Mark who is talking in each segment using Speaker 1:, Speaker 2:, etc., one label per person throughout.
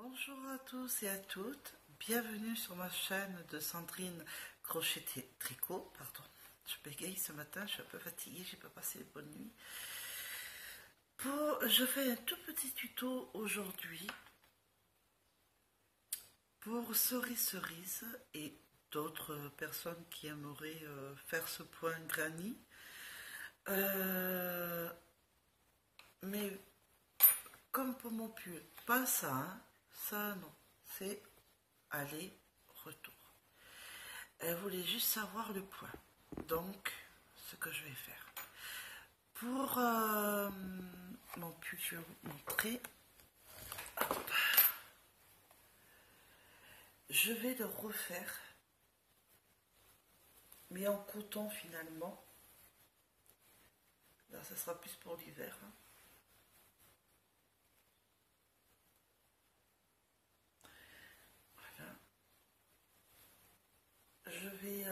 Speaker 1: Bonjour à tous et à toutes, bienvenue sur ma chaîne de Sandrine Crochet Tricot. Pardon, je bégaye ce matin, je suis un peu fatiguée, j'ai pas passé les bonnes nuits. Je fais un tout petit tuto aujourd'hui pour Cerise et d'autres personnes qui aimeraient faire ce point granny. Mais comme pour mon pull, pas ça, hein. Ça non, c'est aller-retour. Elle voulait juste savoir le point, donc ce que je vais faire. Pour mon pull, je vais vous montrer. Hop. Je vais le refaire, mais en coton finalement. Là, ça sera plus pour l'hiver. Hein. Je vais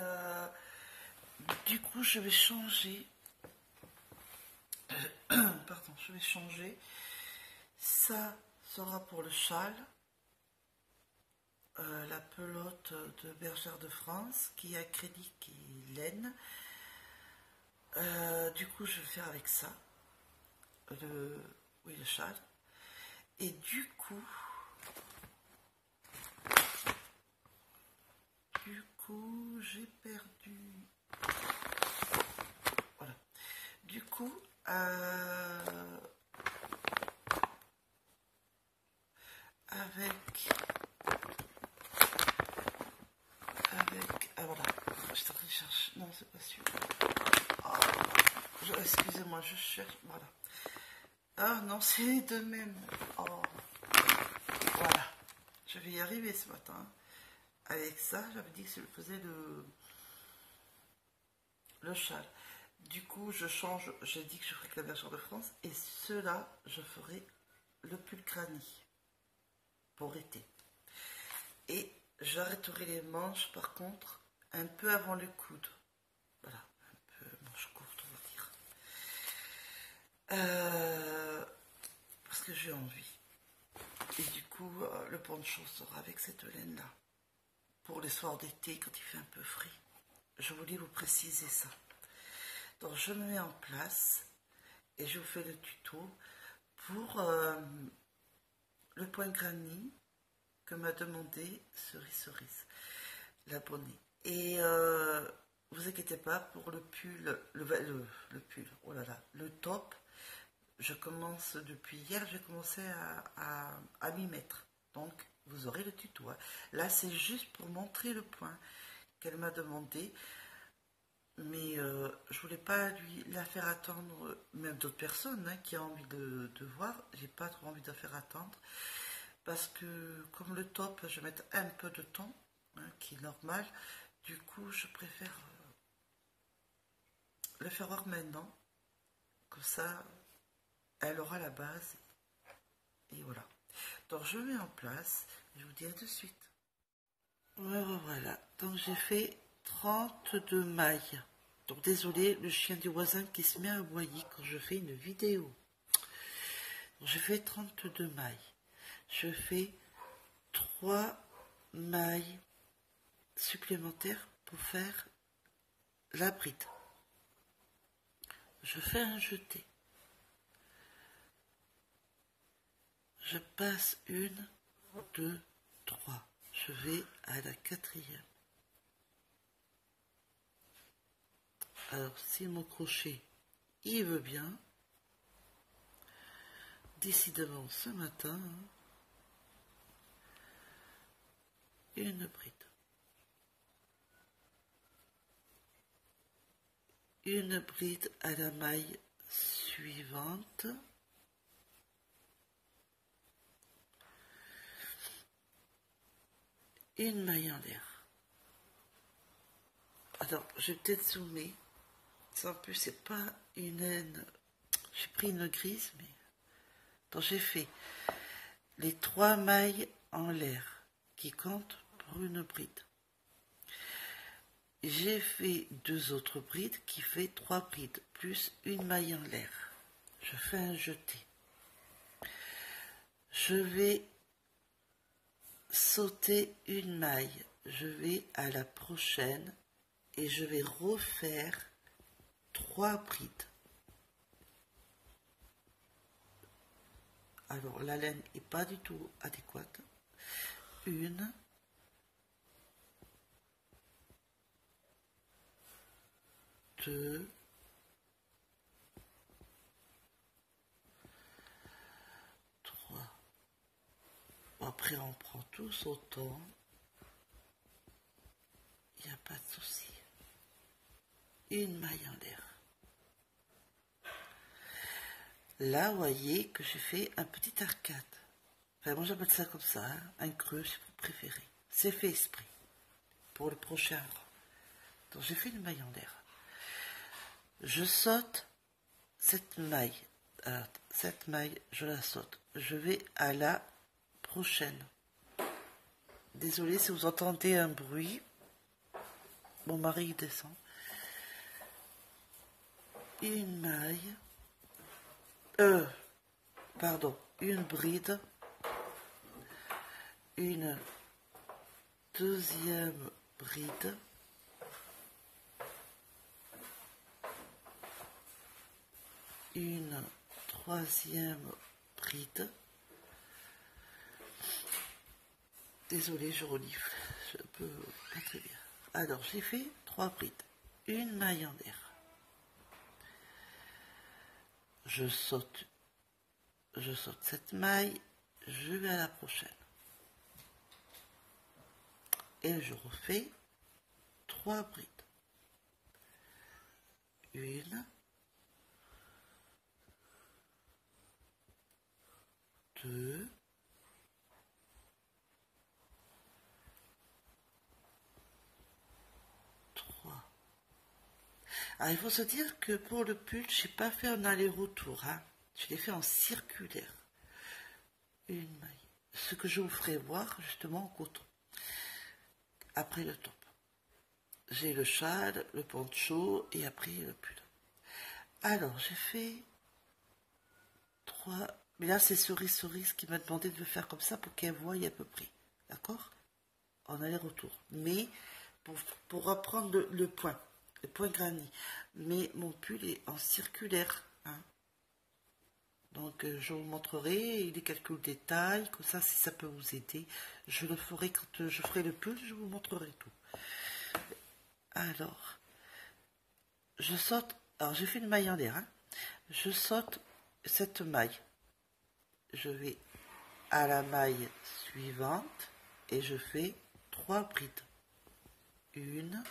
Speaker 1: du coup je vais changer pardon, je vais changer. Ça sera pour le châle, la pelote de Bergère de France qui est acrylique et laine. Du coup je vais faire avec ça le châle, et du coup j'ai perdu, voilà, du coup avec voilà, je suis en train de chercher, non c'est pas sûr, excusez-moi, je cherche, voilà, ah non c'est les deux mêmes, voilà, je vais y arriver ce matin. Avec ça, j'avais dit que je faisais le châle. Du coup, je change, j'ai dit que je ferais que la Bergère de France, et ceux-là, je ferai le pull granny pour été. Et j'arrêterai les manches, par contre, un peu avant le coude. Voilà, un peu manche courte, on va dire. Parce que j'ai envie. Et du coup, le poncho sera avec cette laine-là. Pour les soirs d'été, quand il fait un peu frais. Je voulais vous préciser ça. Donc je me mets en place et je vous fais le tuto pour le point granny que m'a demandé Cerise, l'abonné. Et vous inquiétez pas, pour le pull, le pull, oh là là, le top, je commence depuis hier, j'ai commencé à m'y mettre. Donc vous aurez le tuto. Hein. Là c'est juste pour montrer le point qu'elle m'a demandé. Mais je voulais pas la faire attendre, même d'autres personnes hein, qui ont envie de voir. J'ai pas trop envie de la faire attendre parce que comme le top, je vais mettre un peu de temps, hein, qui est normal. Du coup, je préfère le faire voir maintenant, comme ça, elle aura la base. Et voilà. Donc je mets en place. Je vous dis à de suite. Voilà. Donc j'ai fait 32 mailles. Donc désolé, le chien du voisin qui se met à aboyer quand je fais une vidéo. Donc, je fais 32 mailles. Je fais 3 mailles supplémentaires pour faire la bride. Je fais un jeté. Je passe 1, 2, 3. Je vais à la 4e. Alors, si mon crochet, il veut bien, décidément ce matin, une bride. Une bride à la maille suivante. Une maille en l'air. Alors, je vais peut-être zoomer. En plus, c'est pas une laine. J'ai pris une grise, mais. Donc, j'ai fait les 3 mailles en l'air qui comptent pour une bride. J'ai fait 2 autres brides qui fait 3 brides plus une maille en l'air. Je fais un jeté. Je vais sauter une maille. Je vais à la prochaine et je vais refaire 3 brides. Alors la laine n'est pas du tout adéquate. 1, 2, 3. Après on prend tous autant. Il n'y a pas de souci. Une maille en l'air. Là, vous voyez que j'ai fait un petit arcade. Enfin, moi j'appelle ça comme ça, hein, un creux si vous préférez. C'est fait exprès pour le prochain rang. Donc j'ai fait une maille en l'air. Je saute cette maille. Alors, cette maille, je la saute. Je vais à la prochaine. Désolée si vous entendez un bruit. Mon mari descend. Une maille. Pardon, une bride. Une deuxième bride. Une troisième bride. Désolée, je relie. Je peux pas très bien. Alors, j'ai fait 3 brides. Une maille en l'air. Je saute cette maille. Je vais à la prochaine. Et je refais 3 brides. Une. 2. 3. Alors, il faut se dire que pour le pull, je n'ai pas fait un aller-retour. Hein. Je l'ai fait en circulaire. Une maille. Ce que je vous ferai voir justement en coton. Après le top. J'ai le châle, le poncho et après le pull. Alors, j'ai fait 3. Mais là, c'est Cerise qui m'a demandé de le faire comme ça pour qu'elle voie à peu près. D'accord? En aller-retour. Mais pour apprendre le point granit. Mais mon pull est en circulaire. Hein. Donc, je vous montrerai les calculs détails. Comme ça, si ça peut vous aider, je le ferai quand je ferai le pull, je vous montrerai tout. Alors, je saute. Alors, j'ai fait une maille en l'air. Hein. Je saute cette maille. Je vais à la maille suivante et je fais 3 brides. Une,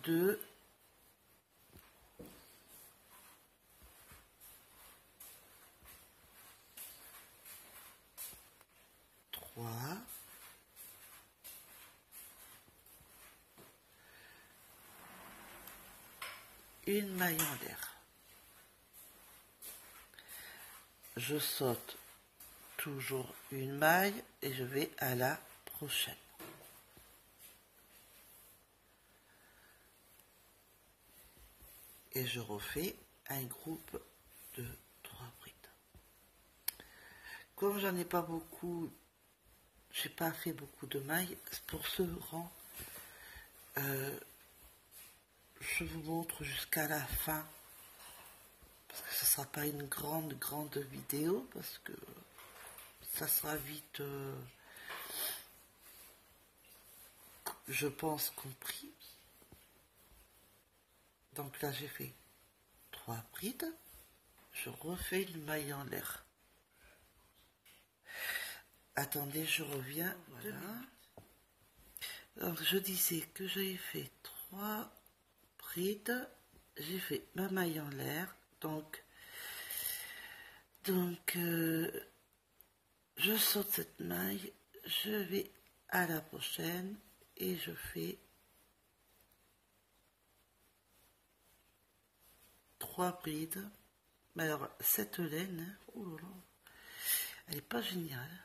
Speaker 1: 2, 3, 1 maille en l'air. Je saute toujours une maille et je vais à la prochaine. Et je refais un groupe de 3 brides. Comme j'en ai pas beaucoup, j'ai pas fait beaucoup de mailles, pour ce rang, je vous montre jusqu'à la fin, parce que ce ne sera pas une grande vidéo, parce que ça sera vite, je pense, compris. Donc là, j'ai fait 3 brides, je refais une maille en l'air. Attendez, je reviens. Voilà. Donc, je disais que j'ai fait 3 brides, j'ai fait ma maille en l'air, donc je saute cette maille, je vais à la prochaine et je fais 3 brides. Mais alors, cette laine, oh là là, elle n'est pas géniale.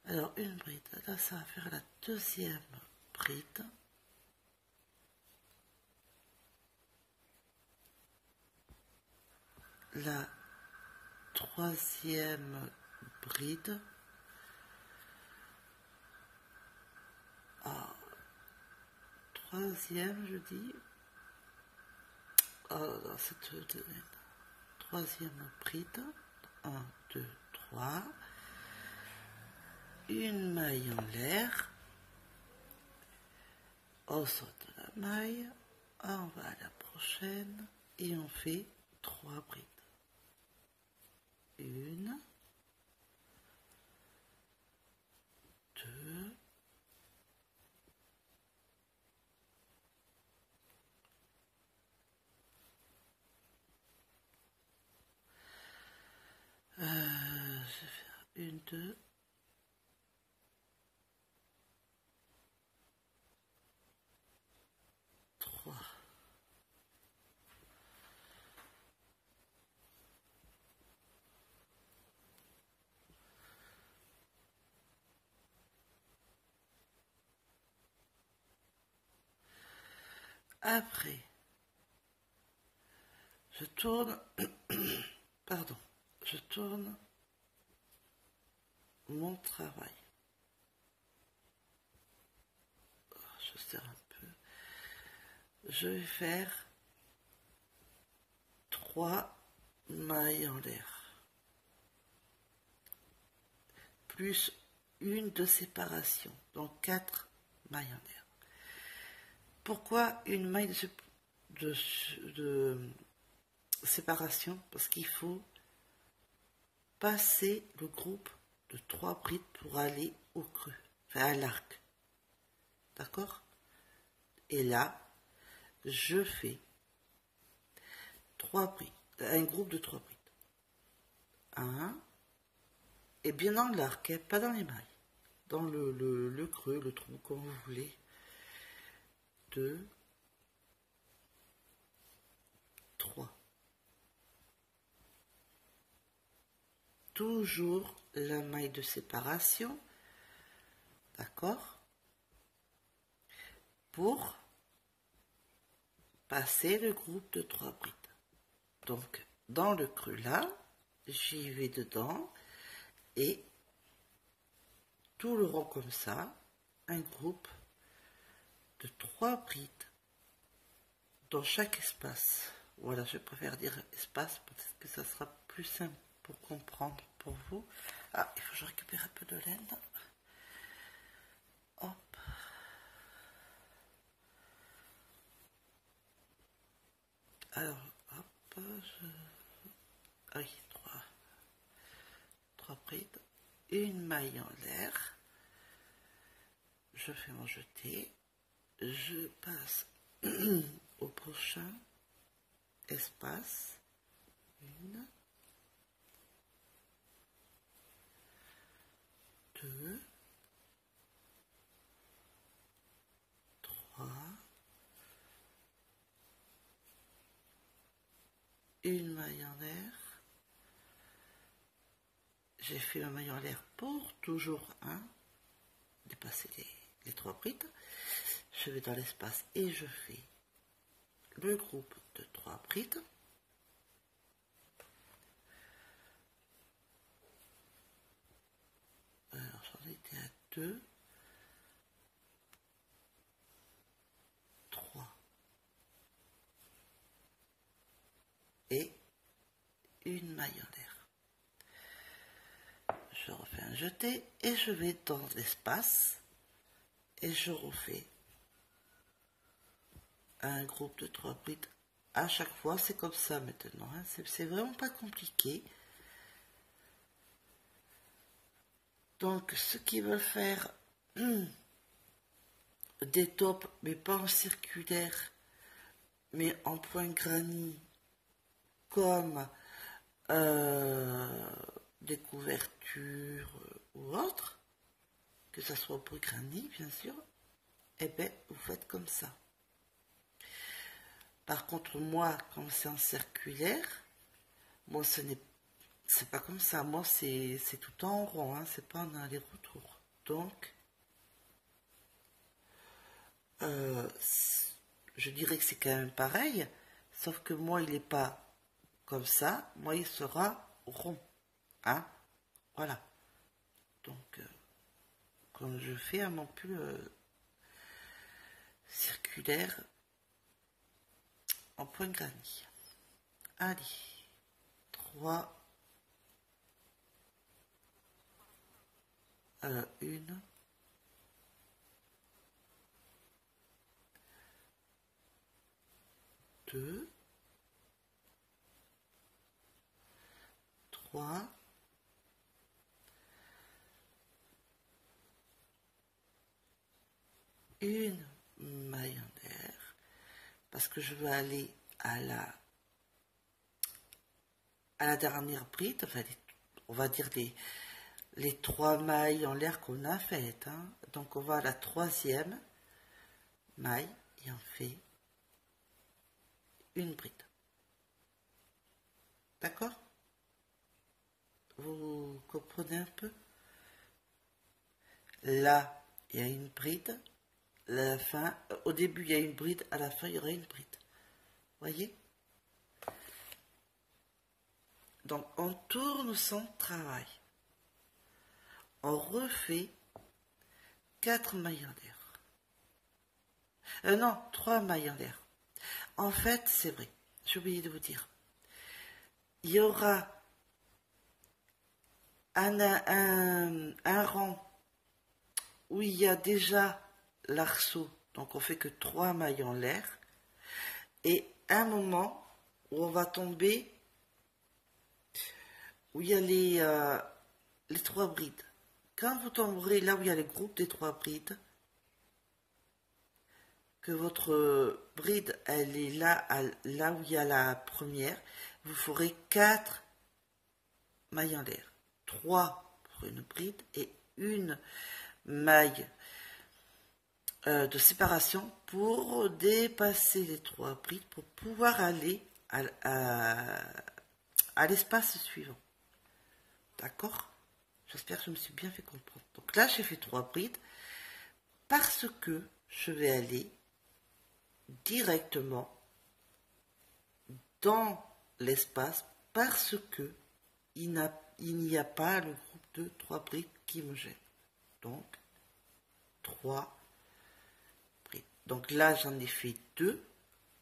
Speaker 1: Alors, une bride, là ça va faire la deuxième bride. La troisième bride. Troisième, je dis. Dans cette troisième bride. 1, 2, 3. Une maille en l'air. On saute la maille. On va à la prochaine. Et on fait 3 brides. 1, 2, 1, 2, 3. Après, je tourne, pardon, je tourne mon travail. Je serre un peu. Je vais faire 3 mailles en l'air. Plus une de séparation. Donc 4 mailles en l'air. Pourquoi une maille de séparation? Parce qu'il faut passer le groupe de 3 brides pour aller au creux, enfin à l'arc. D'accord? Et là, je fais 3 brides, un groupe de 3 brides. 1, et bien dans l'arc, hein, pas dans les mailles, dans le creux, le trou, comme vous voulez. 2, 3. Toujours la maille de séparation, d'accord, pour passer le groupe de 3 brides. Donc, dans le creux là, j'y vais dedans et tout le rond comme ça, un groupe de 3 brides dans chaque espace. Voilà, je préfère dire espace parce que ça sera plus simple pour comprendre pour vous. Ah, il faut que je récupère un peu de laine. Hop. Alors, hop, ah oui, 3 brides, une maille en l'air. Je fais mon jeté. Je passe au prochain espace. 1, 2, 3, une maille en l'air. J'ai fait ma maille en l'air pour toujours dépasser les 3 brides. Je vais dans l'espace et je fais le groupe de 3 brides. Alors j'en étais à 2, 3 et une maille en l'air. Je refais un jeté et je vais dans l'espace et je refais un groupe de 3 brides à chaque fois. C'est comme ça maintenant, hein. C'est vraiment pas compliqué. Donc ceux qui veulent faire des tops mais pas en circulaire mais en point granit comme des couvertures ou autres, que ça soit pour granit bien sûr, et bien vous faites comme ça. Par contre moi, quand c'est en circulaire, moi c'est pas comme ça, moi c'est tout en rond, hein, c'est pas en aller-retour. Donc je dirais que c'est quand même pareil, sauf que moi il n'est pas comme ça, moi il sera rond. Hein? Voilà. Donc, comme je fais un non plus circulaire en point granit. Allez, 3, 1, 2, 3, une maille en l'air, parce que je veux aller à la dernière bride, enfin on va dire les 3 mailles en l'air qu'on a faites. Hein. Donc on va à la 3e maille et on fait une bride. D'accord? Vous comprenez un peu? Là, il y a une bride. À la fin, au début, il y a une bride. À la fin, il y aura une bride. Voyez? Donc, on tourne son travail. On refait 4 mailles en l'air. Non, 3 mailles en l'air. En fait, c'est vrai. J'ai oublié de vous dire. Il y aura un rang où il y a déjà l'arceau, donc on fait que 3 mailles en l'air, et un moment où on va tomber, où il y a les 3 brides. Quand vous tomberez là où il y a le groupe des 3 brides, que votre bride, elle est là, là où il y a la première, vous ferez 4 mailles en l'air. 3 pour une bride et une maille de séparation pour dépasser les 3 brides pour pouvoir aller à l'espace suivant. D'accord? J'espère que je me suis bien fait comprendre. Donc là, j'ai fait 3 brides parce que je vais aller directement dans l'espace parce que il n'y a pas le groupe de 3 brides qui me gêne. Donc, 3 brides. Donc là, j'en ai fait 2.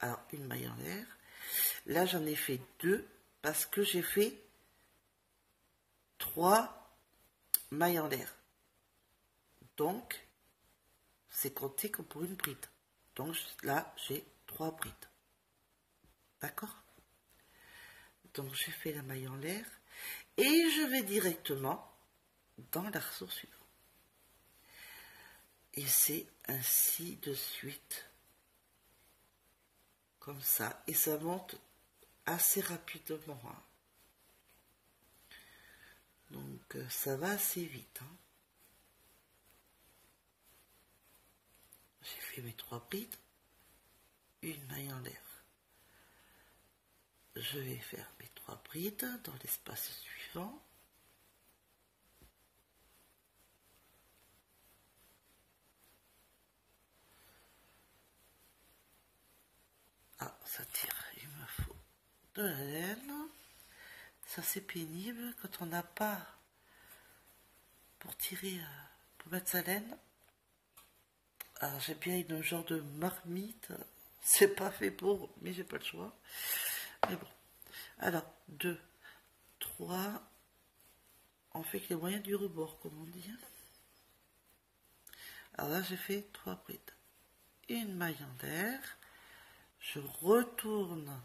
Speaker 1: Alors, une maille en l'air. Là, j'en ai fait 2 parce que j'ai fait 3 mailles en l'air. Donc, c'est compté comme pour une bride. Donc là, j'ai 3 brides. D'accord? Donc, j'ai fait la maille en l'air. Et je vais directement dans l'arceau suivant. Et c'est ainsi de suite. Comme ça. Et ça monte assez rapidement. Hein. Donc, ça va assez vite. Hein. J'ai fait mes 3 brides. Une maille en l'air. Je vais faire mes 3 brides dans l'espace suivant. Ah, ça tire, il me faut de la laine. Ça c'est pénible quand on n'a pas pour tirer, pour mettre sa laine. Alors j'ai bien une genre de marmite. C'est pas fait pour, mais j'ai pas le choix. Mais bon. Alors, 2, 3. On fait que les moyens du rebord, comme on dit. Alors là, j'ai fait 3 brides. Une maille en l'air. Je retourne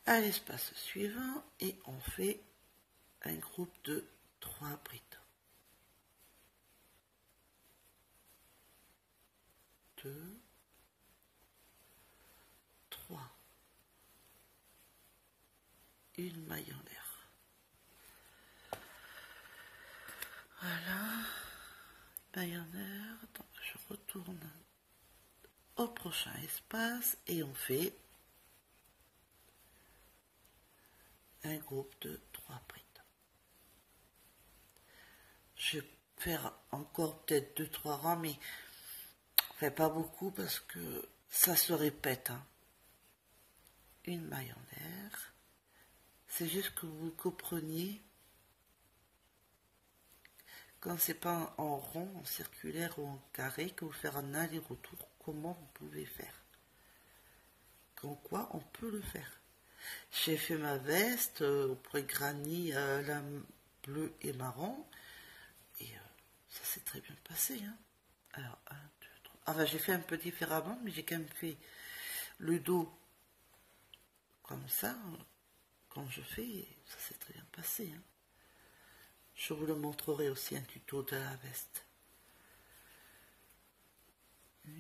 Speaker 1: à l'espace suivant et on fait un groupe de 3 brides. 2, 3. Une maille en l'air. Voilà. Maille en l'air. Donc je retourne au prochain espace et on fait un groupe de 3 brides. Je vais faire encore peut-être 2-3 rangs, mais enfin, pas beaucoup parce que ça se répète. Hein. Une maille en l'air, C'est juste que vous compreniez, quand c'est pas en rond, en circulaire ou en carré, que vous faites un aller-retour, comment vous pouvez faire. En quoi on peut le faire. J'ai fait ma veste auprès granny la bleu et marron, et ça s'est très bien passé. Hein. Alors, 1, 2, 3. Enfin, j'ai fait un peu différemment, mais j'ai quand même fait le dos comme ça. Quand je fais, ça s'est très bien passé. Hein. Je vous le montrerai aussi un tuto de la veste. 1,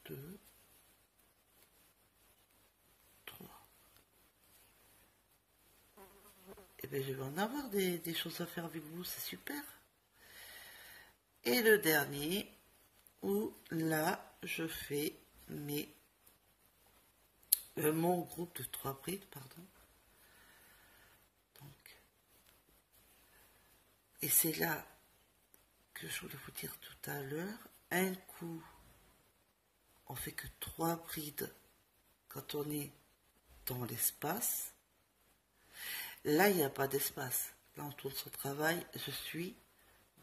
Speaker 1: 2, 3. Et bien, je vais en avoir des choses à faire avec vous, c'est super. Et le dernier, où là, je fais mon groupe de 3 brides, pardon. Donc, et c'est là que je voulais vous dire tout à l'heure, un coup, on fait que 3 brides quand on est dans l'espace. Là, il n'y a pas d'espace. Là, on tourne son travail, je suis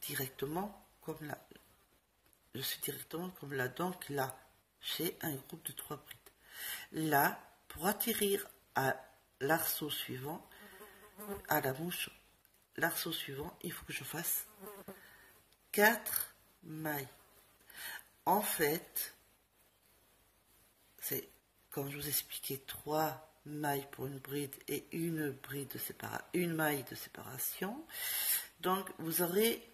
Speaker 1: directement comme là. Je suis directement comme là. Donc là, j'ai un groupe de 3 brides. Là, pour atterrir à l'arceau suivant, à la mouche, l'arceau suivant, il faut que je fasse 4 mailles. En fait, c'est, comme je vous expliquais, 3 mailles pour une bride et une maille de séparation. Donc, vous aurez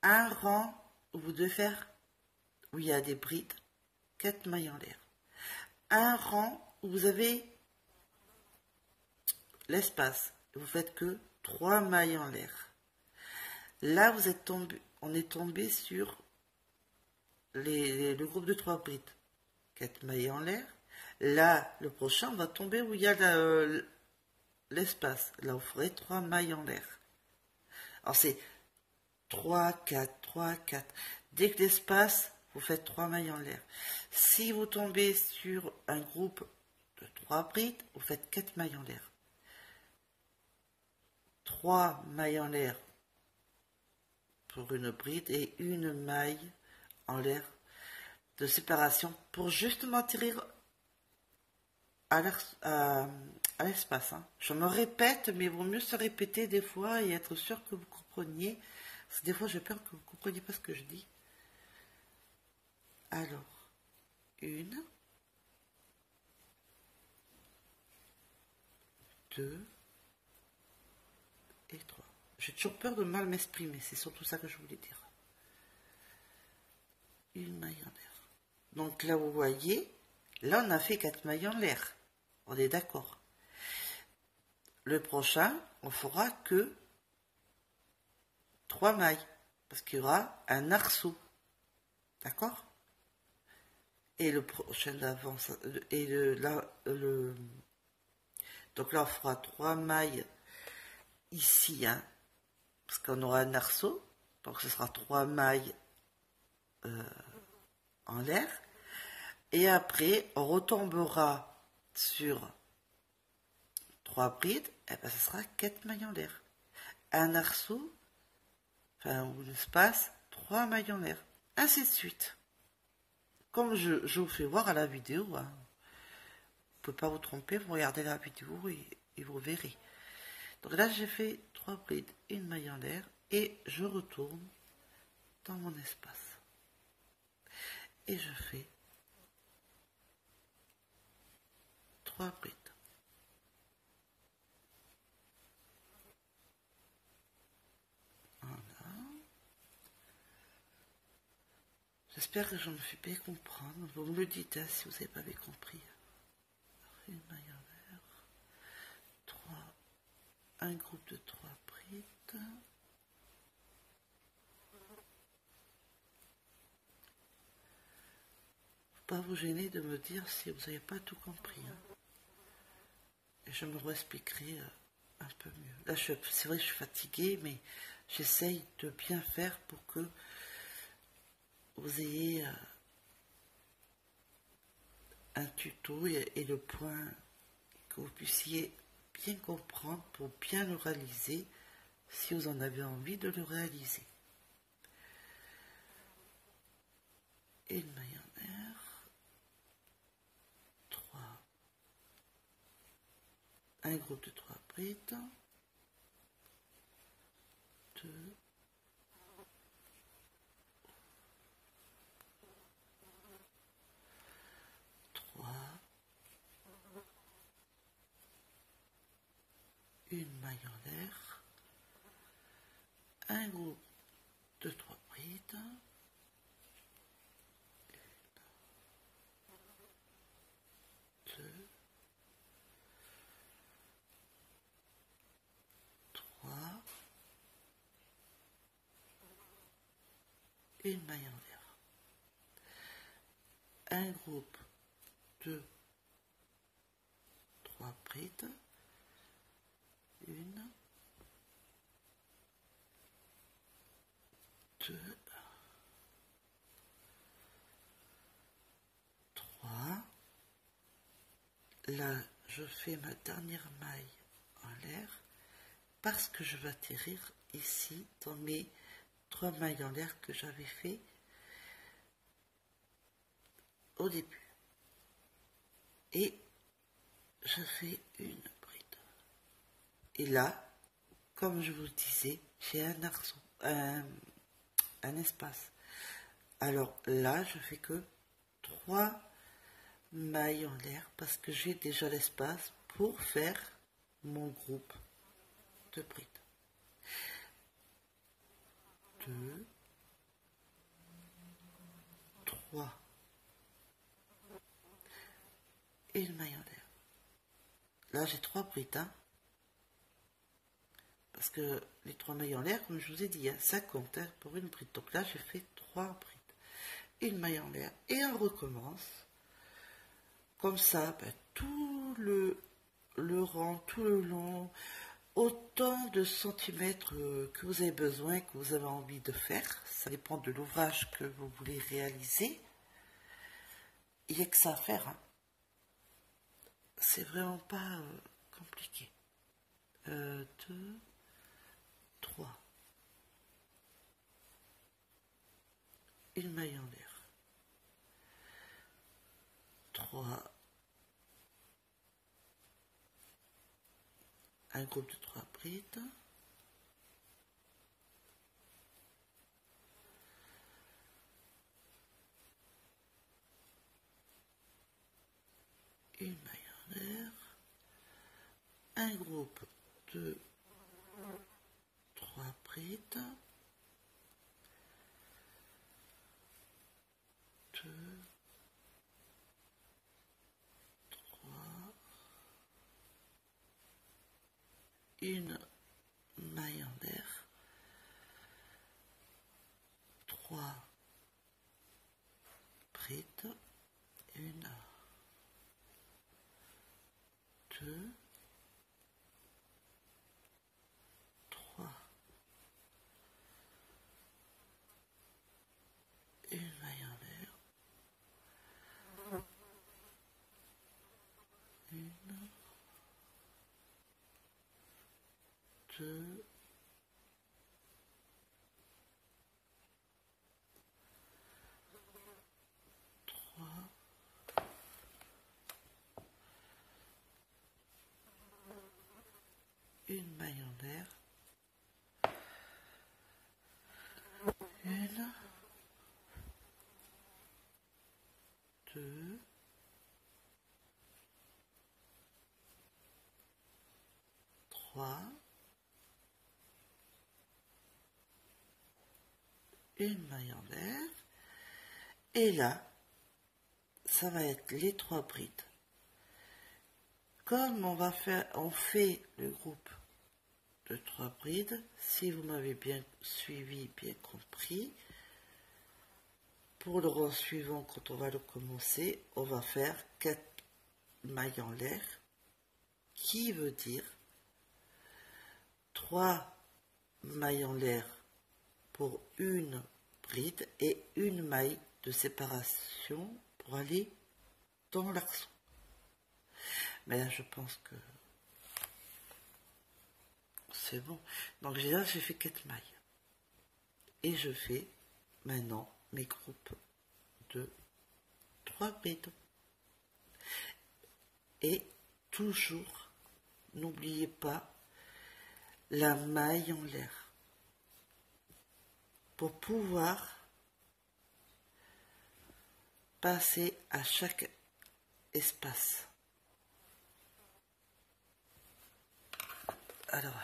Speaker 1: un rang où vous devez faire, où il y a des brides, 4 mailles en l'air. Un rang où vous avez l'espace, vous faites que 3 mailles en l'air. Là, on est tombé sur le groupe de 3 brides, 4 mailles en l'air. Là, le prochain, on va tomber où il y a l'espace. Là, vous ferez 3 mailles en l'air. Alors, c'est 3, 4, 3, 4. Dès que l'espace, vous faites 3 mailles en l'air. Si vous tombez sur un groupe de 3 brides, vous faites 4 mailles en l'air. 3 mailles en l'air pour une bride et une maille en l'air de séparation pour justement atterrir à l'espace. Hein. Je me répète, mais il vaut mieux se répéter des fois et être sûr que vous compreniez. Parce que des fois, j'ai peur que vous ne compreniez pas ce que je dis. Alors, 1, 2 et 3. J'ai toujours peur de mal m'exprimer, c'est surtout ça que je voulais dire. Une maille en l'air. Donc là, vous voyez, là, on a fait 4 mailles en l'air. On est d'accord. Le prochain, on fera que 3 mailles, parce qu'il y aura un arceau. D'accord? Et le prochain d'avant, donc là, on fera 3 mailles ici, hein, parce qu'on aura un arceau, donc ce sera 3 mailles en l'air, et après, on retombera sur 3 brides, et bien ce sera 4 mailles en l'air. Un arceau, enfin, ou l'espace, 3 mailles en l'air, ainsi de suite. Comme je vous fais voir à la vidéo, hein. Vous ne pouvez pas vous tromper, vous regardez la vidéo et vous verrez. Donc là, j'ai fait 3 brides, une maille en l'air, et je retourne dans mon espace. Et je fais 3 brides. Voilà. J'espère que je me fais bien comprendre. Vous me le dites hein, si vous n'avez pas bien compris. Une maille en l'air. 3. Un groupe de 3 brides. Pas vous gêner de me dire si vous n'avez pas tout compris. Hein. Et je me réexpliquerai un peu mieux. Là, c'est vrai que je suis fatiguée, mais j'essaye de bien faire pour que vous ayez un tuto et le point que vous puissiez bien comprendre pour bien le réaliser si vous en avez envie de le réaliser. Une maille en air, 3, un groupe de 3 brides, 2, 3, une maille en l'air, un groupe de 3 brides, 2, 3, une maille en l'air, un groupe de 3 brides, 1, 2, 3. Là, je fais ma dernière maille en l'air parce que je vais atterrir ici dans mes 3 mailles en l'air que j'avais fait au début. Et je fais une bride. Et là, comme je vous disais, j'ai un espace. Alors là, je fais que 3 mailles en l'air parce que j'ai déjà l'espace pour faire mon groupe de brides. 2, 3, et une maille en l'air. Là, j'ai 3 brides, hein, parce que les 3 mailles en l'air, comme je vous ai dit, hein, ça compte hein, pour une bride. Donc là, j'ai fait 3 brides, une maille en l'air, et on recommence. Comme ça, ben, tout le rang, tout le long, autant de centimètres que vous avez besoin, que vous avez envie de faire. Ça dépend de l'ouvrage que vous voulez réaliser. Il n'y a que ça à faire. Hein. C'est vraiment pas compliqué. 2, 3. Une maille en l'air. 3. Un groupe de 3 brides. Une maille en l'air. Un groupe de 3 brides. 2, 3. Une maille en l'air. 3 brides. 1, 2, 3. Une maille en l'air. 1, 2, 3. Une maille en l'air. 1, 2, 3. Une maille en l'air. Et là, ça va être les 3 brides. Comme on fait le groupe de 3 brides, si vous m'avez bien suivi, bien compris, pour le rang suivant, quand on va le commencer, on va faire 4 mailles en l'air, qui veut dire 3 mailles en l'air pour une bride et une maille de séparation pour aller dans l'arceau. Mais là, je pense que c'est bon. Donc là, j'ai fait 4 mailles. Et je fais maintenant mes groupes de 3 bédons. Et toujours, n'oubliez pas la maille en l'air. Pour pouvoir passer à chaque espace. Alors,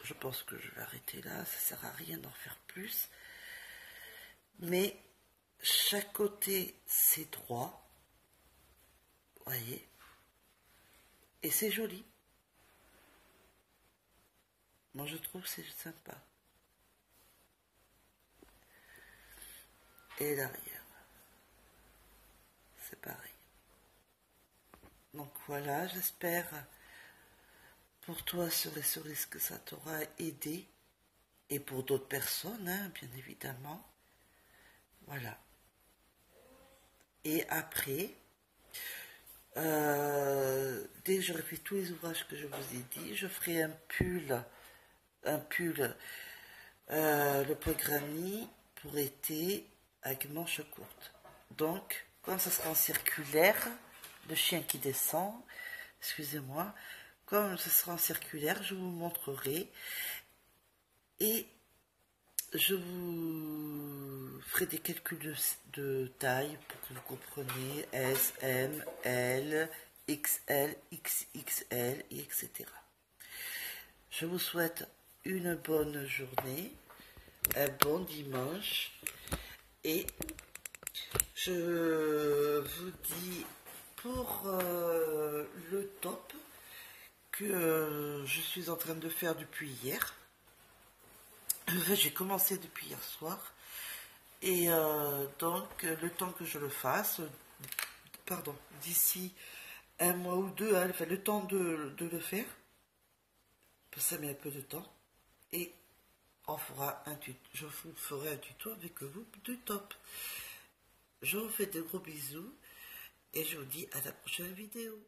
Speaker 1: je pense que je vais arrêter là, ça sert à rien d'en faire plus. Mais chaque côté c'est droit, voyez, et c'est joli. Moi je trouve que c'est sympa. Et l'arrière, c'est pareil. Donc voilà, j'espère pour toi sur les que ça t'aura aidé. Et pour d'autres personnes, hein, bien évidemment. Voilà. Et après, dès que j'aurai fait tous les ouvrages que je vous ai dit, je ferai un pull, le poil granny pour été avec manches courtes. Donc, comme ça sera en circulaire, le chien qui descend, excusez-moi, comme ce sera en circulaire, je vous montrerai et je vous ferai des calculs de taille pour que vous compreniez S, M, L, XL, XXL, etc. Je vous souhaite une bonne journée, un bon dimanche et je vous dis pour le top que je suis en train de faire depuis hier. En fait, j'ai commencé depuis hier soir et donc le temps que je le fasse, pardon, d'ici un mois ou deux, hein, enfin, le temps de le faire, ça met un peu de temps et on fera un tuto, je vous ferai un tuto avec vous du top. Je vous fais de gros bisous et je vous dis à la prochaine vidéo.